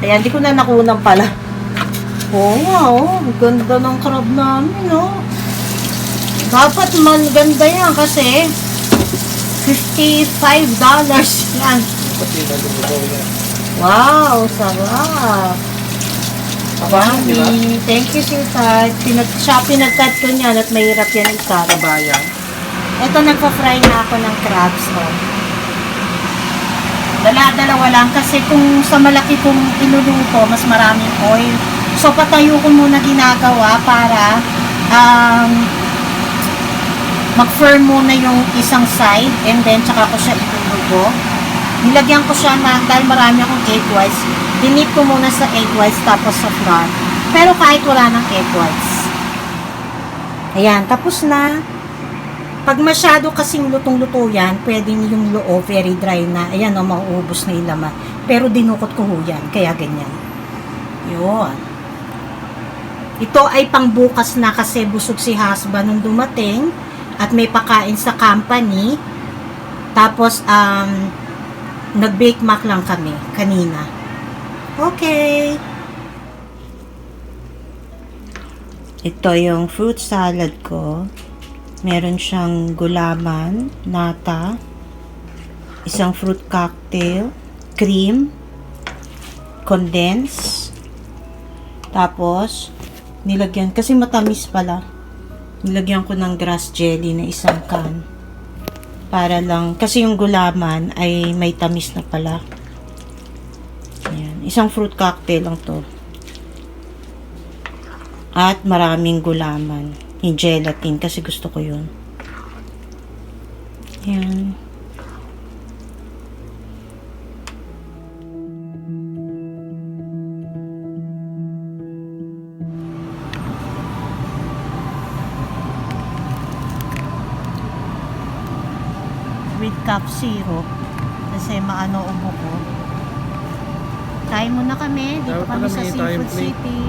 Kaya hindi ko na nakunan pala. Oo nga, oh. Ganda ng crab namin, oh. Dapat man ganda yan kasi $55 yan. Wow, sarap. Yummy. Thank you, Sir Tad. Pinag-cut ko niyan at mahirap yan i-cut. Ito, nagpa-fry na ako ng crabs, oh. Dala-dalawa lang kasi kung sa malaki kong inuluto, mas maraming oil. So, patayo ko muna ginagawa para mag-firm muna yung isang side and then tsaka ko siya iluluto. Nilagyan ko siya na, dahil marami akong egg whites, dinip ko muna sa egg whites tapos sa flour. Pero kahit wala ng egg whites. Ayan, tapos na. Pag masyado kasing lutong-luto yan, pwedeng yung loob very dry na. Ayan, o, mauubos na yung laman. Pero dinukot ko yan, kaya ganyan. Yun. Ito ay pangbukas na kasi busog si husband nung dumating at may pakain sa company. Tapos, nag-bake mac lang kami kanina. Okay. Ito yung fruit salad ko. Meron siyang gulaman, nata, isang fruit cocktail, cream, condense, tapos nilagyan, kasi matamis pala, nilagyan ko ng grass jelly na isang can para lang, kasi yung gulaman ay may tamis na pala. Ayan, isang fruit cocktail lang to at maraming gulaman, yung gelatin kasi gusto ko yun. Ayan. With cup syrup kasi maano ubo ko. Kain muna kami. Dito kami sa Seafood City.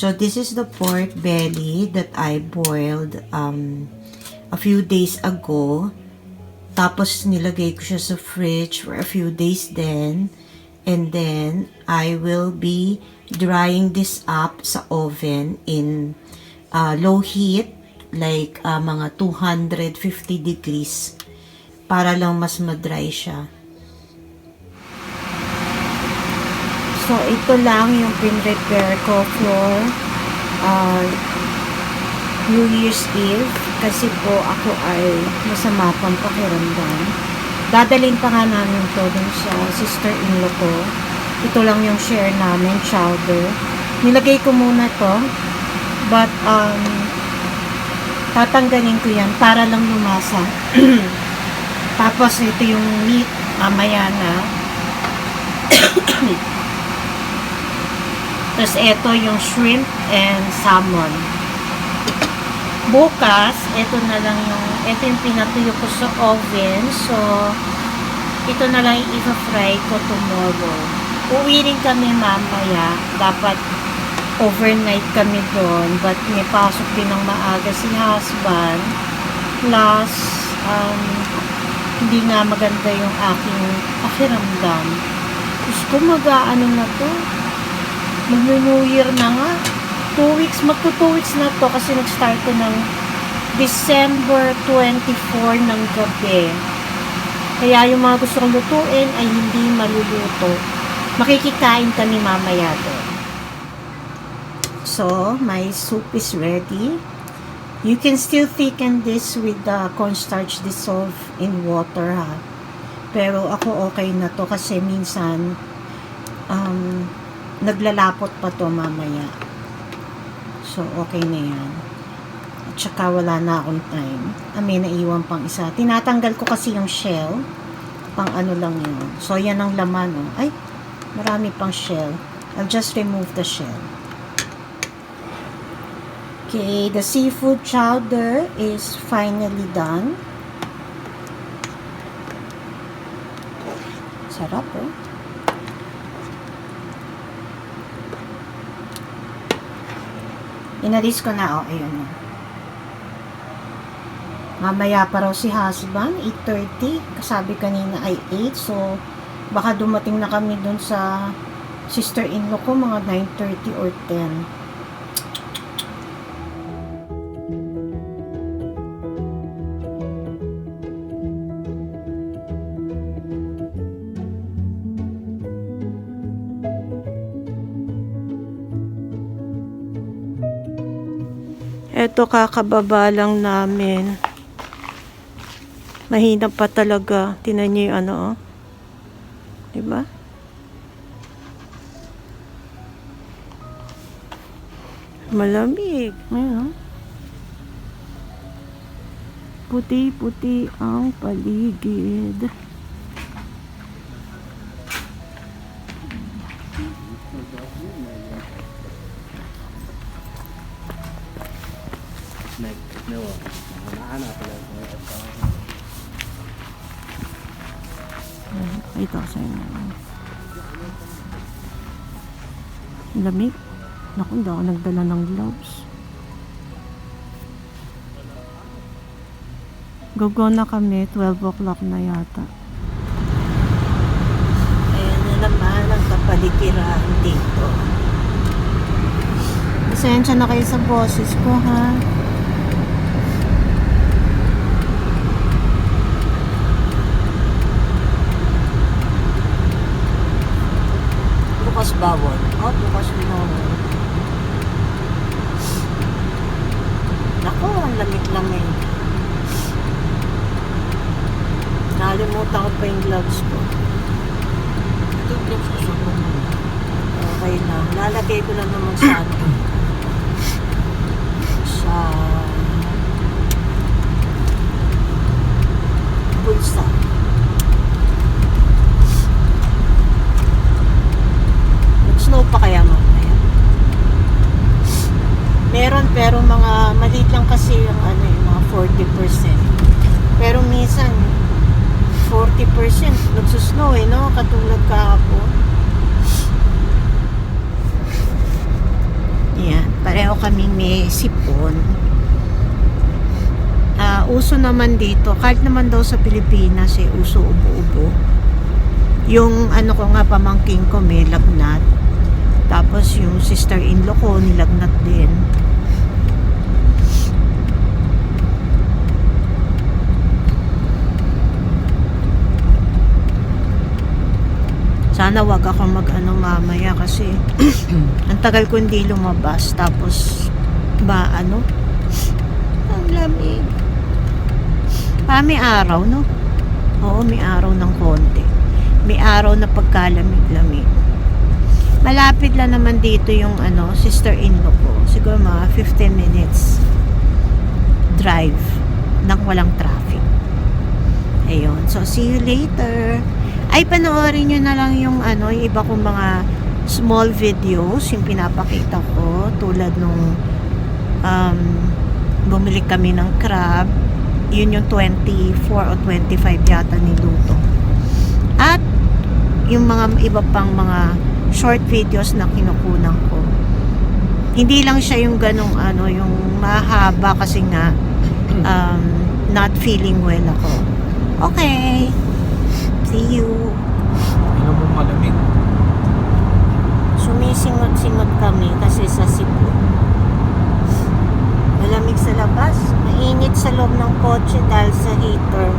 So this is the pork belly that I boiled a few days ago. Tapos nilagay ko siya sa fridge for a few days then. And then I will be drying this up sa oven in low heat, like mga 250 degrees para lang mas ma-dry siya. So, ito lang yung pin-prepare ko for New Year's Eve kasi po ako ay masama pang pakiramdam. Dadalhin pa nga namin to dun sa sister-in-law ko. Ito lang yung share namin, chowder. Nilagay ko muna to, but tatanggalin ko yan para lang lumasa. Tapos ito yung meat mamaya na. Tapos ito yung shrimp and salmon. Bukas, ito yung pinatuyo ko sa oven. So, ito na lang yung i-fry ko tomorrow. Uwi rin kami mamaya. Dapat overnight kami doon. But may pasok din ng maaga si husband. Plus, hindi nga maganda yung aking pakiramdam. Tapos ko mag-aano na to. Mag-New Year na nga. 2 weeks, magto 2 weeks na to kasi nag-start ko ng December 24 ng gabi. Kaya yung mga gusto kong lutuin ay hindi maluluto. Makikikain kami mamaya doon. So, my soup is ready. You can still thicken this with the cornstarch dissolved in water, ha. Pero ako okay na to kasi minsan naglalapot pa to mamaya. So, okay na yan. At saka wala na akong time. May naiwan pang isa. Tinatanggal ko kasi yung shell. Pang ano lang yun. So, yan ang laman. Oh. Ay, marami pang shell. I'll just remove the shell. Okay, the seafood chowder is finally done. Sarap, oh. Inalis ko na, oh, ayun. Mamaya pa raw si husband, 8:30. Kasabi kanina ay 8. So, baka dumating na kami dun sa sister-in-law ko, mga 9:30 or 10. Eto, kakababa lang namin. Mahina pa talaga. Tingnan niyo yung ano, oh. Diba? Malamig. Ayun, oh. Puti-puti ang paligid. Ito sa inyo. Lamig. Naku, hindi ako nagdala ng gloves. Gogo na kami. 12 o'clock na yata. Ayan na naman ang kapaligiran dito. Pasensya na kayo sa boses ko, ha? Bukas bawon. Oh, bukas bawon. Naku, ang lamig-lamig. Nakalimutan ko pa yung gloves ko. Ito yung gloves ko sa mga. Okay na. Lalagay ko lang naman sa atin. Sa bulsa. Snow pa kaya mamaya? Meron, pero mga maliit lang kasi yung ano, yung mga 40%. Pero minsan 40% nagsusnow eh, no? Katulad kahapon. Yan, pareho kaming may sipon. Uso naman dito, kahit naman daw sa Pilipinas eh, uso ubo-ubo. Yung ano ko nga, pamangking ko may lagnat. Tapos yung sister-in-law ko nilagnat din. Sana wag ako mag-ano mamaya kasi ang tagal ko hindi lumabas. Tapos ang lamig. May araw, no? Oo, may araw ng konti. May araw na pagkalamig-lamig. Malapit lang naman dito yung sister-in-law ko. Siguro mga 15 minutes drive nang walang traffic. Ayun. So, see you later. Ay, panoorin nyo na lang yung yung iba kong mga small videos, yung pinapakita ko. Tulad nung bumili kami ng crab. Yun yung 24 o 25 yata niluto. At yung mga iba pang mga short videos na kinukunan ko. Hindi lang siya yung ganong yung mahaba kasi nga not feeling well ako. Okay. See you. Ano mo malamig? Sumisingot-singot kami kasi sa Cebu. Malamig sa labas. Mainit sa loob ng kotse dahil sa heater.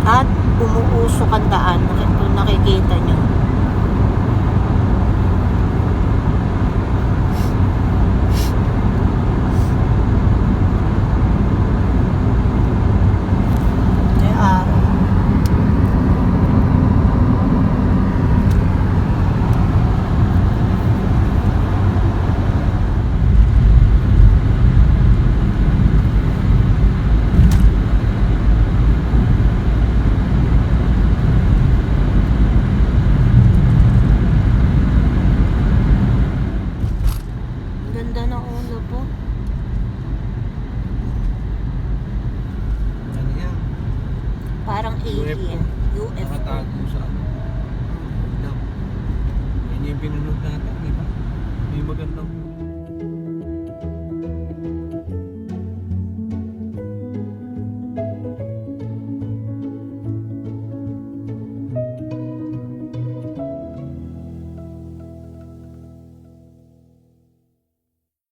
At umuusok ang daan. Kung nakikita nyo. May araw. Parang alien. UFO. Nakatago sa ano. Yan yung pinunod natin, di ba?